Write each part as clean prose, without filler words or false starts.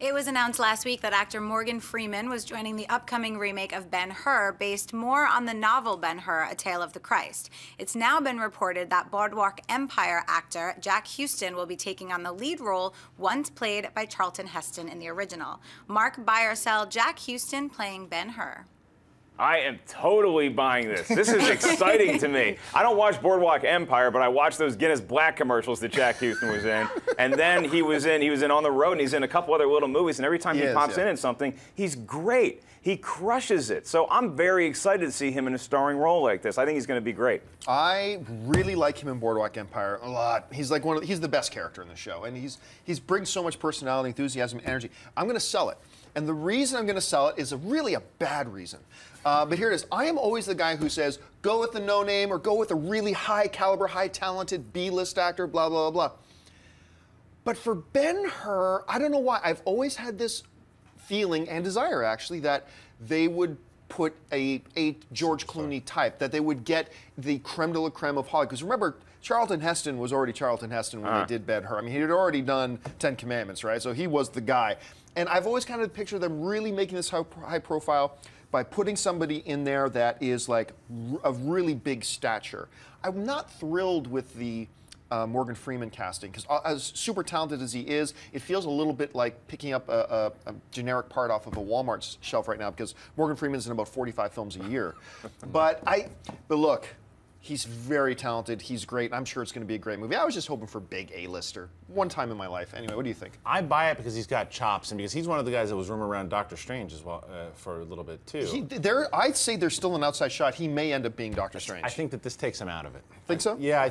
It was announced last week that actor Morgan Freenman was joining the upcoming remake of Ben-Hur, based more on the novel Ben-Hur, A Tale of the Christ. It's now been reported that Boardwalk Empire actor Jack Huston will be taking on the lead role, once played by Charlton Heston in the original. Mark, buy or sell Jack Huston playing Ben-Hur? I am totally buying this. This is exciting to me. I don't watch Boardwalk Empire, but I watch those Guinness Black commercials that Jack Huston was in. And then he was in On the Road, and he's in a couple other little movies, and every time he pops in something, he's great. He crushes it. So I'm very excited to see him in a starring role like this. I think he's going to be great. I really like him in Boardwalk Empire a lot. He's like he's the best character in the show, and he's brings so much personality, enthusiasm, energy. I'm going to sell it. And the reason I'm going to sell it is really a bad reason. But here it is. I am always the guy who says, go with the no-name or go with a really high-caliber, high-talented B-list actor, blah, blah, blah, blah. But for Ben-Hur, I don't know why. I've always had this feeling and desire, actually, that they would put a George Clooney type, that they would get the creme de la creme of Hollywood. Because remember, Charlton Heston was already Charlton Heston when they did Ben-Hur. I mean, he had already done 10 Commandments, right? So he was the guy. And I've always kind of pictured them really making this high profile by putting somebody in there that is like of really big stature. I'm not thrilled with the Morgan Freenman casting, because as super talented as he is, it feels a little bit like picking up a generic part off of a Walmart shelf right now, because Morgan Freeman's in about 45 films a year. But look, he's very talented, he's great, and I'm sure it's going to be a great movie. I was just hoping for big A-lister, one time in my life. Anyway, what do you think? I buy it because he's got chops, and because he's one of the guys that was rumored around Doctor Strange as well for a little bit too. I'd say there's still an outside shot. He may end up being Doctor Strange. I think that this takes him out of it. Think so? Yeah,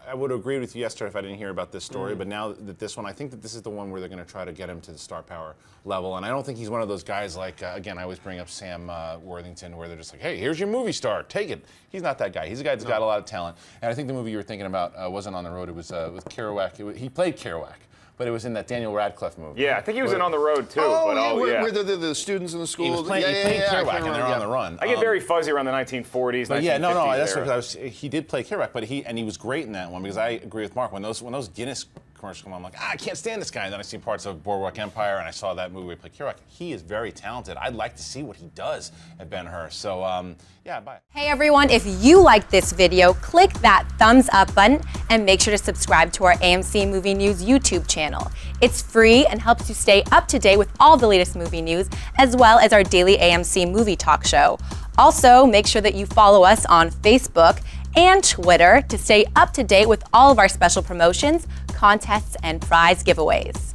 I would have agreed with you yesterday if I didn't hear about this story, but now that this one, I think that this is the one where they're going to try to get him to the star power level, and I don't think he's one of those guys like, again, I always bring up Sam Worthington, where they're just like, hey, here's your movie star, take it. He's not that guy. He's a guy that's got a lot of talent, and I think the movie you were thinking about wasn't On the Road. It was with Kerouac. He played Kerouac, but it was in that Daniel Radcliffe movie. Yeah, I think he was in On the Road too. Where the students in the school. He was playing Kerouac, and they're on the run. I get very fuzzy around the 1940s, 1950s. Yeah, no, that's what he did play Kerouac, but he was great in that one, because I agree with Mark. When those Guinness commercials come on, I'm like, I can't stand this guy. And then I see parts of Boardwalk Empire, and I saw that movie where he played Kerouac. He is very talented. I'd like to see what he does at Ben-Hur. So, yeah, bye. Hey everyone, if you liked this video, click that thumbs up button and make sure to subscribe to our AMC Movie News YouTube channel. It's free and helps you stay up to date with all the latest movie news, as well as our daily AMC movie talk show. Also, make sure that you follow us on Facebook and Twitter to stay up to date with all of our special promotions, contests, and prize giveaways.